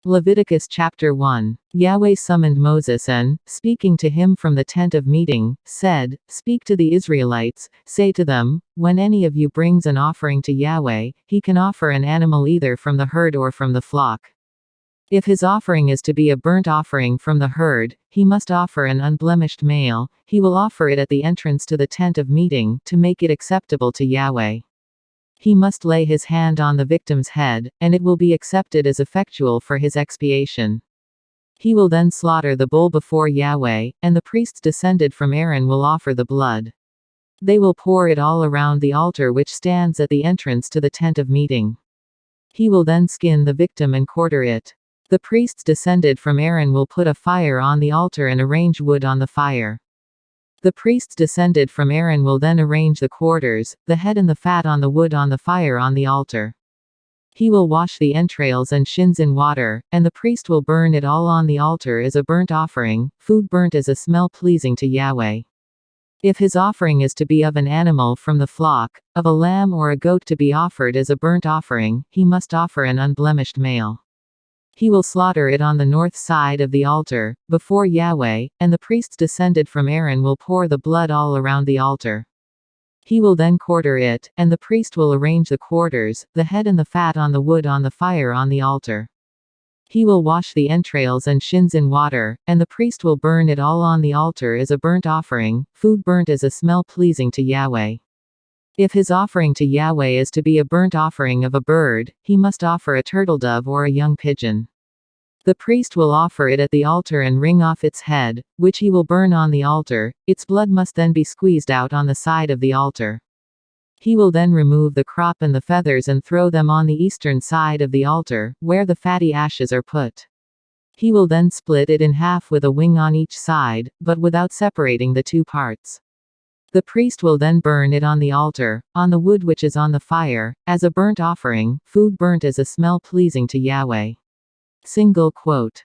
Leviticus chapter 1. Yahweh summoned Moses and, speaking to him from the tent of meeting, said, "Speak to the Israelites, say to them, when any of you brings an offering to Yahweh, he can offer an animal either from the herd or from the flock. If his offering is to be a burnt offering from the herd, he must offer an unblemished male. He will offer it at the entrance to the tent of meeting, to make it acceptable to Yahweh. He must lay his hand on the victim's head, and it will be accepted as effectual for his expiation. He will then slaughter the bull before Yahweh, and the priests descended from Aaron will offer the blood. They will pour it all around the altar which stands at the entrance to the tent of meeting. He will then skin the victim and quarter it. The priests descended from Aaron will put a fire on the altar and arrange wood on the fire. The priests descended from Aaron will then arrange the quarters, the head and the fat on the wood on the fire on the altar. He will wash the entrails and shins in water, and the priest will burn it all on the altar as a burnt offering, food burnt as a smell pleasing to Yahweh. If his offering is to be of an animal from the flock, of a lamb or a goat to be offered as a burnt offering, he must offer an unblemished male. He will slaughter it on the north side of the altar, before Yahweh, and the priests descended from Aaron will pour the blood all around the altar. He will then quarter it, and the priest will arrange the quarters, the head and the fat on the wood on the fire on the altar. He will wash the entrails and shins in water, and the priest will burn it all on the altar as a burnt offering, food burnt as a smell pleasing to Yahweh. If his offering to Yahweh is to be a burnt offering of a bird, he must offer a turtledove or a young pigeon. The priest will offer it at the altar and wring off its head, which he will burn on the altar. Its blood must then be squeezed out on the side of the altar. He will then remove the crop and the feathers and throw them on the eastern side of the altar, where the fatty ashes are put. He will then split it in half with a wing on each side, but without separating the two parts. The priest will then burn it on the altar, on the wood which is on the fire, as a burnt offering, food burnt as a smell pleasing to Yahweh. Single quote.